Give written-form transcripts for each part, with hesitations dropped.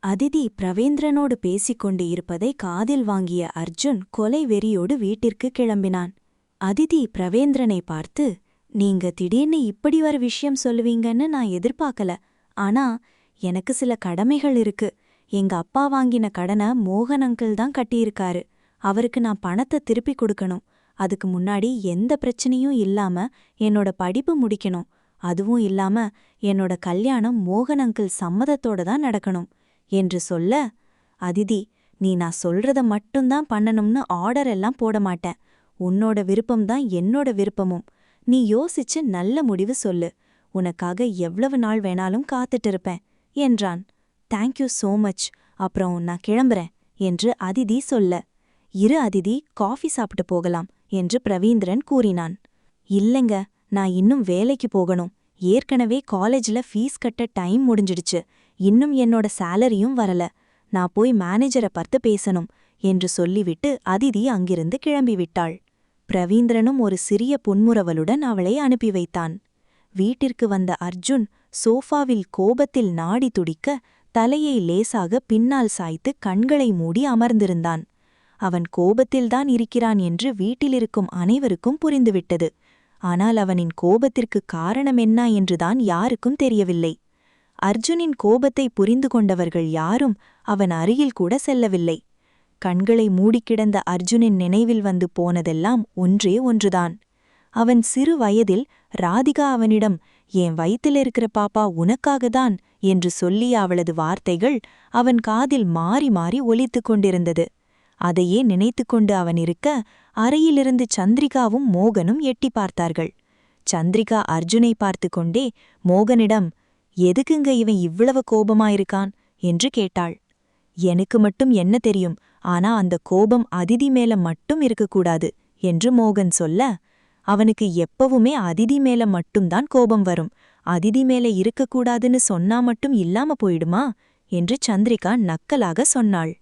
அதிதி பிரவேந்திரனோடு பேசிக்கொண்டு இருப்பதை காதில் வாங்கிய அர்ஜுன் கொலை வெறியோடு வீட்டிற்கு கிளம்பினான். அதிதி பிரவேந்திரனை பார்த்து, நீங்க திடீர்னு இப்படி ஒரு விஷயம் சொல்லுவீங்கன்னு நான் எதிர்பார்க்கல. ஆனா எனக்கு சில கடமைகள் இருக்கு. எங்க அப்பா வாங்கின கடனை மோகன் அங்கிள் தான் கட்டியிருக்காரு. அவருக்கு நான் பணத்தை திருப்பி கொடுக்கணும். அதுக்கு முன்னாடி எந்த பிரச்சனையும் இல்லாம என்னோட படிப்பு முடிக்கணும். அதுவும் இல்லாம என்னோட கல்யாணம் மோகன் அங்கிள் சம்மதத்தோட தான் நடக்கணும் என்று சொல்ல, அதிதி, நீ நான் சொல்றத மட்டும்தான் பண்ணணும்னு ஆர்டர் எல்லாம் போட மாட்டேன். உன்னோட விருப்பம்தான் என்னோட விருப்பமும். நீ யோசிச்சு நல்ல முடிவு சொல்லு. உனக்காக எவ்வளவு நாள் வேணாலும் காத்துட்டு இருப்பேன் என்றான். Thank you so much. அப்புறம் நான் கிளம்புறேன் என்று அதிதி சொல்ல, இரு அதிதி, காஃபி சாப்பிட்டு போகலாம் என்று பிரவீந்திரன் கூறினான். இல்லைங்க, நான் இன்னும் வேலைக்கு போகணும். ஏற்கனவே காலேஜ்ல ஃபீஸ் கட்ட டைம் முடிஞ்சிடுச்சு. இன்னும் என்னோட சேலரியும் வரல. நான் போய் மேனேஜரை பார்த்து பேசணும் என்று சொல்லிவிட்டு அதிதி அங்கிருந்து கிளம்பிவிட்டாள். பிரவீந்திரனும் ஒரு சிறிய புன்முறவலுடன் அவளை அனுப்பி வைத்தான். வீட்டிற்கு வந்த அர்ஜுன் சோஃபாவில் கோபத்தில் நாடி துடிக்க தலையை லேசாக பின்னால் சாய்த்து கண்களை மூடி அமர்ந்திருந்தான். அவன் கோபத்தில்தான் இருக்கிறான் என்று வீட்டிலிருக்கும் அனைவருக்கும் புரிந்துவிட்டது. ஆனால் அவனின் கோபத்திற்கு காரணம் என்ன என்றுதான் யாருக்கும் தெரியவில்லை. அர்ஜுனின் கோபத்தை புரிந்து கொண்டவர்கள் யாரும் அவன் அருகில் கூட செல்லவில்லை. கண்களை மூடிக்கிடந்த அர்ஜுனின் நினைவில் வந்து போனதெல்லாம் ஒன்றே ஒன்றுதான். அவன் சிறு வயதில் ராதிகா அவனிடம், என் வயிற்றிலிருக்கிற பாப்பா உனக்காகத்தான் என்று சொல்லிய அவளது வார்த்தைகள் அவன் காதில் மாறி மாறி ஒலித்துக் கொண்டிருந்தது. அதையே நினைத்துக்கொண்டு அவன் இருக்க, அறையிலிருந்து சந்திரிகாவும் மோகனும் எட்டி பார்த்தார்கள். சந்திரிகா அர்ஜுனை பார்த்து கொண்டே மோகனிடம், எதுக்குங்க இவன் இவ்வளவு கோபமாயிருக்கான் என்று கேட்டாள். எனக்கு மட்டும் என்ன தெரியும், ஆனா அந்த கோபம் அதிதி மேல மட்டும் இருக்கக்கூடாது என்று மோகன் சொல்ல, அவனுக்கு எப்பவுமே அதிதி மேல மட்டும்தான் கோபம் வரும். அதிதி மேல இருக்கக்கூடாதுன்னு சொன்னா மட்டும் இல்லாம போயிடுமா என்று சந்திரிகா நக்கலாக சொன்னாள்.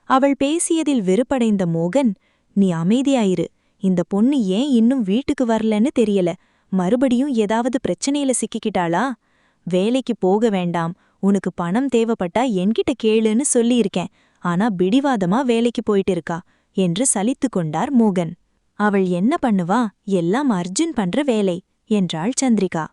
அவள் பேசியதில் வெறுப்படைந்த மோகன், நீ அமைதியாயிரு. இந்த பொண்ணு ஏன் இன்னும் வீட்டுக்கு வரலன்னு தெரியல. மறுபடியும் ஏதாவது பிரச்சனையில சிக்கிக்கிட்டாளா? வேலைக்கு போக வேண்டாம், உனக்கு பணம் தேவைப்பட்டா என்கிட்ட கேளுன்னு சொல்லியிருக்கேன். ஆனா பிடிவாதமா வேலைக்கு போயிட்டு இருக்கா என்று சலித்து கொண்டார் மோகன். அவள் என்ன பண்ணுவா, எல்லாம் அர்ஜுன் பண்ற வேலை என்றாள் சந்திரிகா.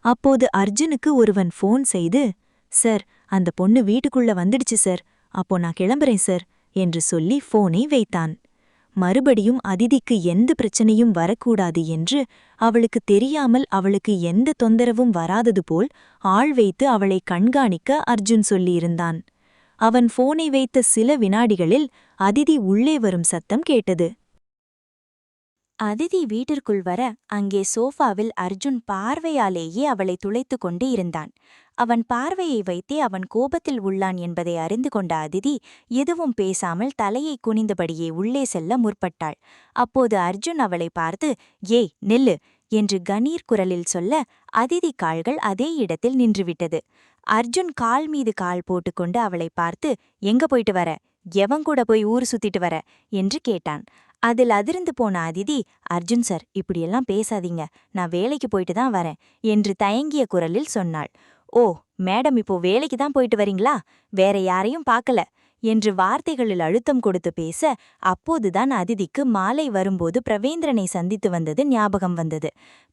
அப்போது அர்ஜுனுக்கு ஒருவன் ஃபோன் செய்து, சார், அந்த பொண்ணு வீட்டுக்குள்ள வந்துடுச்சு சார், அப்போ நான் கிளம்புறேன் சார் என்று சொல்லி ஃபோனை வைத்தான். மறுபடியும் அதிதிக்கு எந்த பிரச்சனையும் வரக்கூடாது என்று அவளுக்கு தெரியாமல் அவளுக்கு எந்த தொந்தரவும் வராதது போல் ஆள் வைத்து அவளை கண்காணிக்க அர்ஜுன் சொல்லியிருந்தான். அவன் ஃபோனை வைத்த சில வினாடிகளில் அதிதி உள்ளே வரும் சத்தம் கேட்டது. அதிதி வீட்டிற்குள் வர அங்கே சோஃபாவில் அர்ஜுன் பார்வையாலேயே அவளை துளைத்து கொண்டு இருந்தான். அவன் பார்வையை வைத்தே அவன் கோபத்தில் உள்ளான் என்பதை அறிந்து கொண்ட அதிதி எதுவும் பேசாமல் தலையை குனிந்தபடியே உள்ளே செல்ல முற்பட்டாள். அப்போது அர்ஜுன் அவளை பார்த்து, ஏய் நெல்லு என்று கணீர் குரலில் சொல்ல, அதிதி கால்கள் அதே இடத்தில் நின்றுவிட்டது. அர்ஜுன் கால் மீது கால் போட்டுக்கொண்டு அவளை பார்த்து, எங்க போயிட்டு வர, எவங்கூட போய் ஊர் சுத்திட்டு வர என்று கேட்டான். அதில் அதிர்ந்து போன அதிதி, அர்ஜுன் சார், இப்படியெல்லாம் பேசாதீங்க, நான் வேலைக்கு போயிட்டு தான் வரேன் என்று தயங்கிய குரலில் சொன்னாள். ஓ, மேடம் இப்போ வேலைக்கு தான் போயிட்டு வரீங்களா, வேற யாரையும் பார்க்கல என்று வார்த்தைகளில் அழுத்தம் கொடுத்து பேச, அப்போதுதான் அதிதிக்கு மாலை வரும்போது பிரவேந்திரனை சந்தித்து வந்தது ஞாபகம் வந்தது.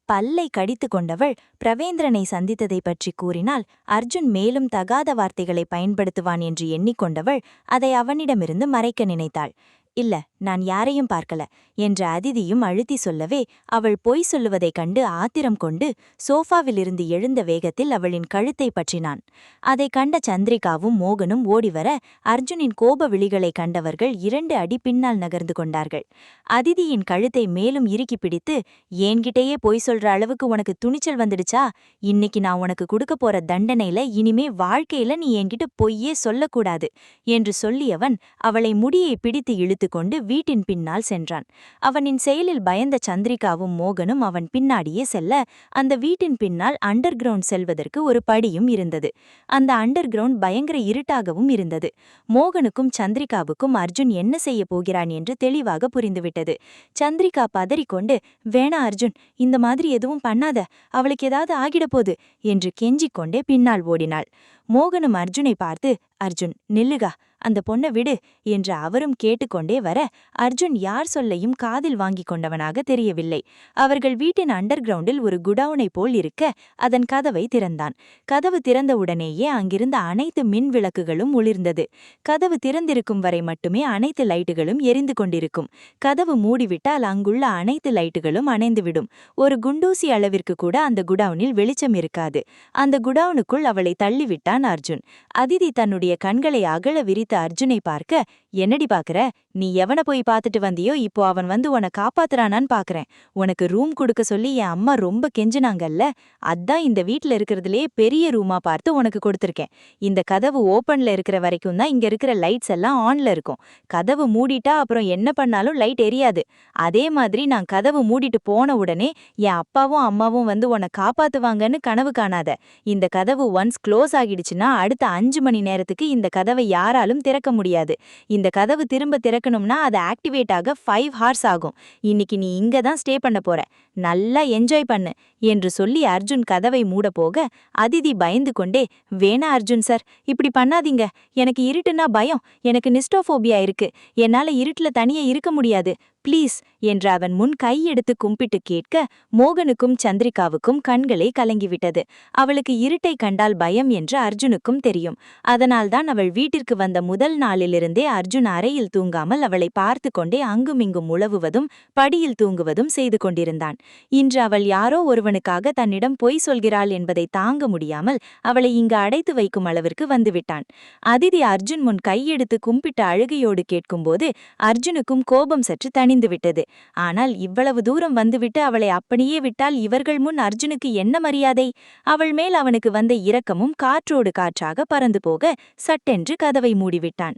பல்லை கடித்து கொண்டவள் பிரவேந்திரனை சந்தித்ததை பற்றி கூறினால் அர்ஜுன் மேலும் தகாத வார்த்தைகளை பயன்படுத்துவான் என்று எண்ணிக்கொண்டவள் அதை அவனிடமிருந்து மறைக்க நினைத்தாள். இல்ல, நான் யாரையும் பார்க்கல என்ற அதிதியும் அழுத்தி சொல்லவே அவள் பொய் சொல்லுவதைக் கண்டு ஆத்திரம் கொண்டு சோஃபாவிலிருந்து எழுந்த வேகத்தில் அவளின் கழுத்தை பற்றினான். அதை கண்ட சந்திரிகாவும் மோகனும் ஓடிவர அர்ஜுனின் கோப விழிகளை கண்டவர்கள் 2 அடி பின்னால் நகர்ந்து கொண்டார்கள். அதிதியின் கழுத்தை மேலும் இறுக்கி பிடித்து, ஏன்கிட்டயே பொய் சொல்ற அளவுக்கு உனக்கு துணிச்சல் வந்துடுச்சா? இன்னைக்கு நான் உனக்கு கொடுக்க போற தண்டனையில இனிமே வாழ்க்கையில நீ என்கிட்ட பொய்யே சொல்லக்கூடாது என்று சொல்லியவன் அவளை முடியை பிடித்து இழுத்து வைத்துக்கொண்டு வீட்டின் பின்னால் சென்றான். அவனின் செயலில் பயந்த சந்திரிகாவும் மோகனும் அவன் பின்னாடியே செல்ல, அந்த வீட்டின் பின்னால் அண்டர் கிரவுண்ட் செல்வதற்கு ஒரு படியும் இருந்தது. அந்த அண்டர் கிரவுண்ட் பயங்கர இருட்டாகவும் இருந்தது. மோகனுக்கும் சந்திரிகாவுக்கும் அர்ஜுன் என்ன செய்ய போகிறான் என்று தெளிவாக புரிந்துவிட்டது. சந்திரிகா பதறிக்கொண்டு, வேணா அர்ஜுன், இந்த மாதிரி எதுவும் பண்ணாத, அவளுக்கு ஏதாவது ஆகிடப்போது என்று கெஞ்சிக் கொண்டே பின்னால் ஓடினாள். மோகனும் அர்ஜுனை பார்த்து, அர்ஜுன் நில்லுகா, அந்த பொண்ணை விடு என்று அவரும் கேட்டுக்கொண்டே வர, அர்ஜுன் யார் சொல்லையும் காதில் வாங்கிக் கொண்டவனாக தெரியவில்லை. அவர்கள் வீட்டின் அண்டர் கிரவுண்டில் ஒரு குடவுனை போல் இருக்க, அதன் கதவை திறந்தான். கதவு திறந்தவுடனேயே அங்கிருந்த அனைத்து மின் விளக்குகளும் ஒளிர்ந்தது. கதவு திறந்திருக்கும் வரை மட்டுமே அனைத்து லைட்டுகளும் எரிந்து கொண்டிருக்கும். கதவு மூடிவிட்டால் அங்குள்ள அனைத்து லைட்டுகளும் அணைந்துவிடும். ஒரு குண்டூசி அளவிற்கு கூட அந்த குடவுனில் வெளிச்சம் இருக்காது. அந்த குடவுனுக்குள் அவளை தள்ளிவிட்டான் அர்ஜுன். அதிதி தன்னுடைய கண்களை அகல விரித்த அர்ஜுனை பார்க்க, என்னடி பாக்குற, நீ எவனை போய் பார்த்துட்டு வந்தியோ, இப்போ அவன் வந்து உன்னை காப்பாத்துறானான்னு பாக்குறேன். உனக்கு ரூம் கொடுக்க சொல்லி என் அம்மா ரொம்ப கெஞ்சினாங்கல்ல, அதான் இந்த வீட்டுல இருக்கிறதுலே பெரிய ரூமா பார்த்து உனக்கு கொடுத்துருக்கேன். இந்த கதவு ஓப்பன்ல இருக்கிற வரைக்கும் தான் இங்க இருக்கிற லைட்ஸ் எல்லாம் ஆன்ல இருக்கும். கதவு மூடிட்டா அப்புறம் என்ன பண்ணாலும் லைட் எரியாது. அதே மாதிரி நான் கதவு மூடிட்டு போன உடனே என் அப்பாவும் அம்மாவும் வந்து உன்னை காப்பாத்துவாங்கன்னு கனவு காணாத. இந்த கதவு ஒன்ஸ் க்ளோஸ் ஆகிடுச்சுன்னா அடுத்த 5 மணி நேரத்துக்கு இந்த கதவை யாராலும் திறக்க முடியாது. இந்த கதவு திரும்ப திறக்கணும்னா அது ஆக்டிவேட் ஆக 5 ஹார்ஸ் ஆகும். இன்னைக்கு நீ இங்க தான் ஸ்டே பண்ண போற, நல்லா என்ஜாய் பண்ணு என்று சொல்லி அர்ஜுன் கதவை மூட போக, அதிதி பயந்து கொண்டே, வேணா அர்ஜுன் சார், இப்படி பண்ணாதீங்க, எனக்கு இருட்டுன்னா பயம், எனக்கு நிஸ்டோஃபோபியா இருக்கு, என்னால இருட்டுல தனியே இருக்க முடியாது, ப்ளீஸ் என்று அவன் முன் கையெடுத்து கும்பிட்டு கேட்க, மோகனுக்கும் சந்திரிகாவுக்கும் கண்களே கலங்கிவிட்டது. அவளுக்கு இருட்டை கண்டால் பயம் என்று அர்ஜுனுக்கும் தெரியும். அதனால்தான் அவள் வீட்டிற்கு வந்த முதல் நாளிலிருந்தே அர்ஜுன் அறையில் தூங்காமல் அவளை பார்த்து கொண்டே அங்குமிங்கும் உழவுவதும் படியில் தூங்குவதும் செய்து கொண்டிருந்தான். இன்று அவள் யாரோ ஒருவனுக்காக தன்னிடம் பொய் சொல்கிறாள் என்பதை தாங்க முடியாமல் அவளை இங்கு அடைத்து வைக்கும் அளவிற்கு வந்துவிட்டான். அதிதி அர்ஜுன் முன் கையெடுத்து கும்பிட்ட அழுகையோடு கேட்கும்போது அர்ஜுனுக்கும் கோபம் சற்று தணிந்துவிட்டது. ஆனால் இவ்வளவு தூரம் வந்துவிட்டு அவளை அப்படியே விட்டால் இவர்கள் முன் அர்ஜுனுக்கு என்ன மரியாதை? அவள் மேல் அவனுக்கு வந்த இரக்கமும் காற்றோடு காற்றாக பறந்து போக சட்டென்று கதவை மூடிவிட்டான்.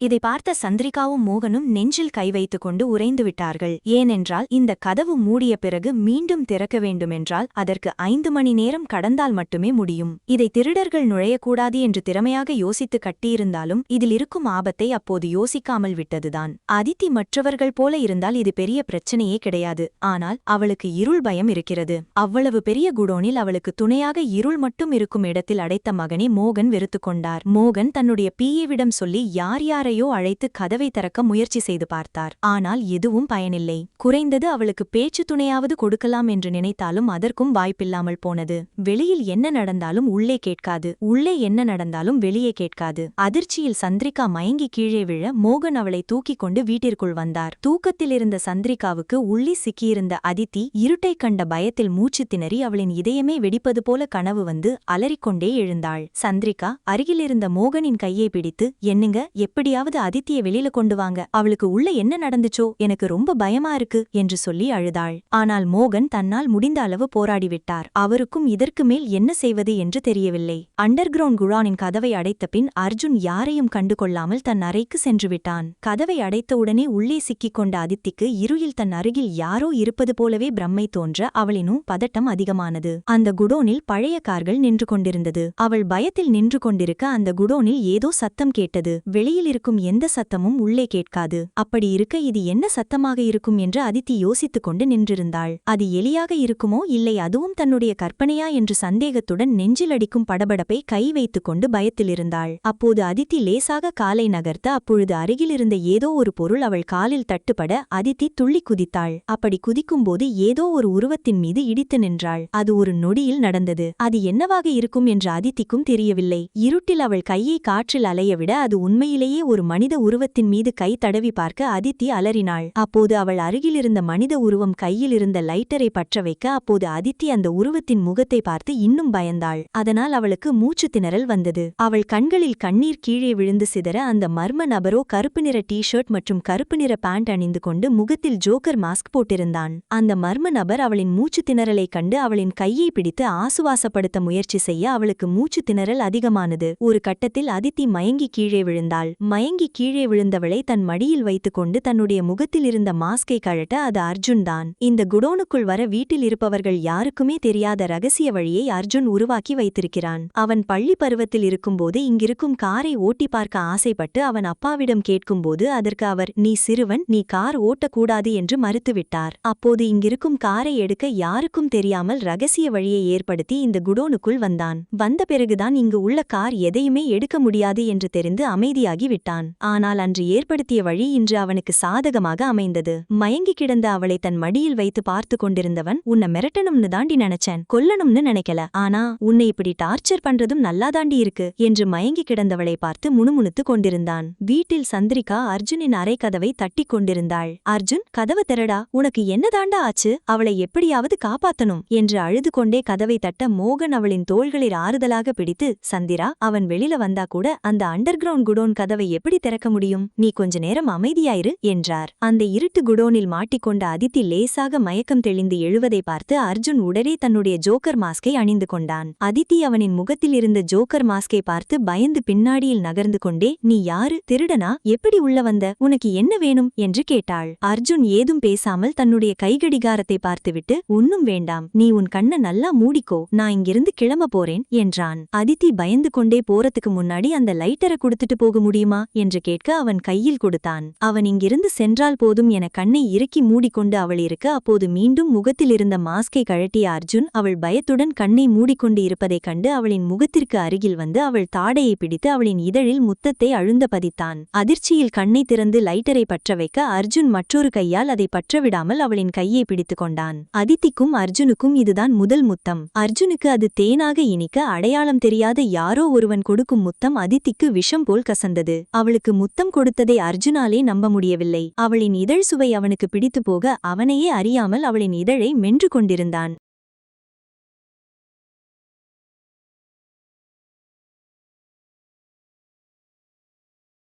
இதை பார்த்த சந்திரிகாவும் மோகனும் நெஞ்சில் கை வைத்துக் கொண்டு உறைந்து விட்டார்கள். ஏனென்றால் இந்த கதவு மூடிய பிறகு மீண்டும் திறக்க வேண்டுமென்றால் அதற்கு 5 மணி நேரம் கடந்தால் மட்டுமே முடியும். இதை திருடர்கள் நுழையக்கூடாது என்று திறமையாக யோசித்து கட்டியிருந்தாலும் இதில் இருக்கும் ஆபத்தை அப்போது யோசிக்காமல் விட்டதுதான். அதித்தி மற்றவர்கள் போல இருந்தால் இது பெரிய பிரச்சனையே கிடையாது. ஆனால் அவளுக்கு இருள் பயம் இருக்கிறது. அவ்வளவு பெரிய குடோனில் அவளுக்கு துணையாக இருள் மட்டும் இருக்கும் இடத்தில் அடைத்த மகனை மோகன் வெறுத்துக் கொண்டார். மோகன் தன்னுடைய பிஏவிடம் சொல்லி யார் யாரை அழைத்து கதவை திறக்க முயற்சி செய்து பார்த்தார். ஆனால் எதுவும் பயனில்லை. குறைந்தது அவளுக்கு பேச்சு துணையாவது கொடுக்கலாம் என்று நினைத்தாலும் அதற்கும் வாய்ப்பில்லாமல் போனது. வெளியில் என்ன நடந்தாலும் உள்ளே கேட்காது, உள்ளே என்ன நடந்தாலும் வெளியே கேட்காது. அதிர்ச்சியில் சந்திரிகா மயங்கி கீழே விழ மோகன் அவளை தூக்கிக் கொண்டு வீட்டிற்குள் வந்தார். தூக்கத்தில் இருந்த சந்திரிகாவுக்கு உள்ளே சிக்கியிருந்த அதித்தி இருட்டை கண்ட பயத்தில் மூச்சு திணறி அவளின் இதயமே வெடிப்பது போல கனவு வந்து அலறிக்கொண்டே எழுந்தாள். சந்திரிகா அருகிலிருந்த மோகனின் கையை பிடித்து, என்னங்க, எப்படியாவது அதித்தியை வெளியில கொண்டு வாங்க, அவளுக்கு உள்ள என்ன நடந்துச்சோ, எனக்கு ரொம்ப பயமா இருக்கு என்று சொல்லி அழுதாள். ஆனால் மோகன் தன்னால் முடிந்த அளவு போராடிவிட்டார். அவருக்கும் இதற்கு மேல் என்ன செய்வது என்று தெரியவில்லை. அண்டர் கிரவுண்ட் குழானின் கதவை அடைத்த பின் அர்ஜுன் யாரையும் கண்டுகொள்ளாமல் தன் அறைக்கு சென்று விட்டான். கதவை அடைத்தவுடனே உள்ளே சிக்கிக் கொண்ட அதித்திக்கு இருளில் தன் அருகில் யாரோ இருப்பது போலவே பிரம்மை தோன்ற அவளினும் பதட்டம் அதிகமானது. அந்த குடோனில் பழைய கார்கள் நின்று கொண்டிருந்தது. அவள் பயத்தில் நின்று கொண்டிருக்க அந்த குடோனில் ஏதோ சத்தம் கேட்டது. வெளியில் இருக்கும் எந்த சத்தமும் உள்ளே கேட்காது. அப்படி இருக்க இது என்ன சத்தமாக இருக்கும் என்று அதித்தி யோசித்துக் கொண்டு நின்றிருந்தாள். அது எலியாக இருக்குமோ இல்லை அதுவும் தன்னுடைய கற்பனையா என்று சந்தேகத்துடன் நெஞ்சில் அடிக்கும் படபடப்பை கை வைத்துக் கொண்டு பயத்திலிருந்தாள். அப்போது அதித்தி லேசாக காலை நகர்த்த அப்பொழுது அருகிலிருந்த ஏதோ ஒரு பொருள் அவள் காலில் தட்டுப்பட அதித்தி துள்ளி குதித்தாள். அப்படி குதிக்கும்போது ஏதோ ஒரு உருவத்தின் மீது இடித்து நின்றாள். அது ஒரு நொடியில் நடந்தது. அது என்னவாக இருக்கும் என்று அதித்திக்கும் தெரியவில்லை. இருட்டில் அவள் கையை காற்றில் அலையவிட அது உண்மையிலேயே ஒரு மனித உருவத்தின் மீது கை தடவி பார்க்க அதித்தி அலறினாள். அப்போது அவள் அருகிலிருந்த மனித உருவம் கையில் இருந்த லைட்டரை பற்ற வைக்க அப்போது அதித்தி அந்த உருவத்தின் முகத்தை பார்த்து இன்னும் பயந்தாள். அதனால் அவளுக்கு மூச்சு திணறல் வந்தது. அவள் கண்களில் கண்ணீர் கீழே விழுந்து சிதற அந்த மர்ம நபரோ கருப்பு நிற டி-ஷர்ட் மற்றும் கருப்பு நிற பேண்ட் அணிந்து கொண்டு முகத்தில் ஜோக்கர் மாஸ்க் போட்டிருந்தான். அந்த மர்ம நபர் அவளின் மூச்சு திணறலை கண்டு அவளின் கையை பிடித்து ஆசுவாசப்படுத்த முயற்சி செய்ய அவளுக்கு மூச்சு திணறல் அதிகமானது. ஒரு கட்டத்தில் அதித்தி மயங்கி கீழே விழுந்தாள். மயங்கி கீழே விழுந்தவளை தன் மடியில் வைத்துக்கொண்டு தன்னுடைய முகத்தில் இருந்த மாஸ்கை கழட்ட அது அர்ஜுன் தான். இந்த குடோனுக்குள் வர வீட்டில் இருப்பவர்கள் யாருக்குமே தெரியாத ரகசிய வழியை அர்ஜுன் உருவாக்கி வைத்திருக்கிறான். அவன் பள்ளி பருவத்தில் இருக்கும்போது இங்கிருக்கும் காரை ஓட்டி பார்க்க ஆசைப்பட்டு அவன் அப்பாவிடம் கேட்கும்போது அதற்கு அவர், நீ சிறுவன், நீ கார் ஓட்டக்கூடாது என்று மறுத்துவிட்டார். அப்போது இங்கிருக்கும் காரை எடுக்க யாருக்கும் தெரியாமல் ரகசிய வழியை ஏற்படுத்தி இந்த குடோனுக்குள் வந்தான். வந்த பிறகுதான் இங்கு உள்ள கார் எதையுமே எடுக்க முடியாது என்று தெரிந்து அமைதியாகி விட்டான். ஆனால் அன்று ஏற்படுத்திய வழி இன்று அவனுக்கு சாதகமாக அமைந்தது. மயங்கி கிடந்த அவளை தன் மடியில் வைத்து பார்த்து கொண்டிருந்தவன், உன்னை மிரட்டணும்னு தாண்டி நினைச்சேன், கொல்லணும்னு நினைக்கல. ஆனா உன்னை இப்படி டார்ச்சர் பண்றதும் நல்லாதாண்டி இருக்கு என்று மயங்கி கிடந்தவளை பார்த்து முணுமுணுத்து கொண்டிருந்தான். வீட்டில் சந்திரிகா அர்ஜுனின் அறை கதவை தட்டி கொண்டிருந்தாள். அர்ஜுன், கதவை திறடா, உனக்கு என்னதாண்டா ஆச்சு? அவளை எப்படியாவது காப்பாத்தணும் என்று அழுது கொண்டே கதவை தட்ட மோகன் அவளின் தோள்களை ஆறுதலாக பிடித்து, சந்திரா, அவன் வெளியில வந்தா கூட அந்த அண்டர் கிரவுண்ட் குடோன் கதவை எப்படி திறக்க முடியும்? நீ கொஞ்ச நேரம் அமைதியாயிரு என்றார். அந்த இருட்டு குடோனில் மாட்டிக்கொண்ட அதித்தி லேசாக மயக்கம் தெளிந்து எழுவதை பார்த்து அர்ஜுன் உடனே தன்னுடைய ஜோக்கர் மாஸ்கை அணிந்து கொண்டான். அதித்தி அவனின் முகத்தில் இருந்த ஜோக்கர் மாஸ்கை பார்த்து பயந்து பின்னாடியில் நகர்ந்து கொண்டே, நீ யாரு? திருடனா? எப்படி உள்ள வந்த? உனக்கு என்ன வேணும் என்று கேட்டாள். அர்ஜுன் ஏதும் பேசாமல் தன்னுடைய கைகடிகாரத்தை பார்த்துவிட்டு, ஒன்னும் வேண்டாம், நீ உன் கண்ணை நல்லா மூடிக்கோ, நான் இங்கிருந்து கிளம்ப போறேன் என்றான். அதித்தி பயந்து கொண்டே போறதுக்கு முன்னாடி அந்த லைட்டரை கொடுத்துட்டு போக முடியுமா என்று கேட்க அவன் கையில் கொடுத்தான். அவன் இங்கிருந்து சென்றால் போதும் என கண்ணை இறுக்கி மூடிக்கொண்டு அவள் இருக்க அப்போது மீண்டும் முகத்தில் இருந்த மாஸ்கை கழட்டிய அர்ஜுன் அவள் பயத்துடன் கண்ணை மூடிக்கொண்டு இருப்பதைக் கண்டு அவளின் முகத்திற்கு அருகில் வந்து அவள் தாடையை பிடித்து அவளின் இதழில் முத்தத்தை அழுந்த பதித்தான். அதிர்ச்சியில் கண்ணை திறந்து லைட்டரை பற்ற வைக்க அர்ஜுன் மற்றொரு கையால் அதை பற்றவிடாமல் அவளின் கையை பிடித்து கொண்டான். அதித்திக்கும் அர்ஜுனுக்கும் இதுதான் முதல் முத்தம். அர்ஜுனுக்கு அது தேனாக இனிக்க அடையாளம் தெரியாத யாரோ ஒருவன் கொடுக்கும் முத்தம் அதித்திக்கு விஷம் போல் கசந்தது. அவளுக்கு முத்தம் கொடுத்ததை அர்ஜுனாலே நம்ப முடியவில்லை. அவளின் இதழ் சுவை அவனுக்கு பிடித்து போக அவனையே அறியாமல் அவளின் இதழை மென்று கொண்டிருந்தான்.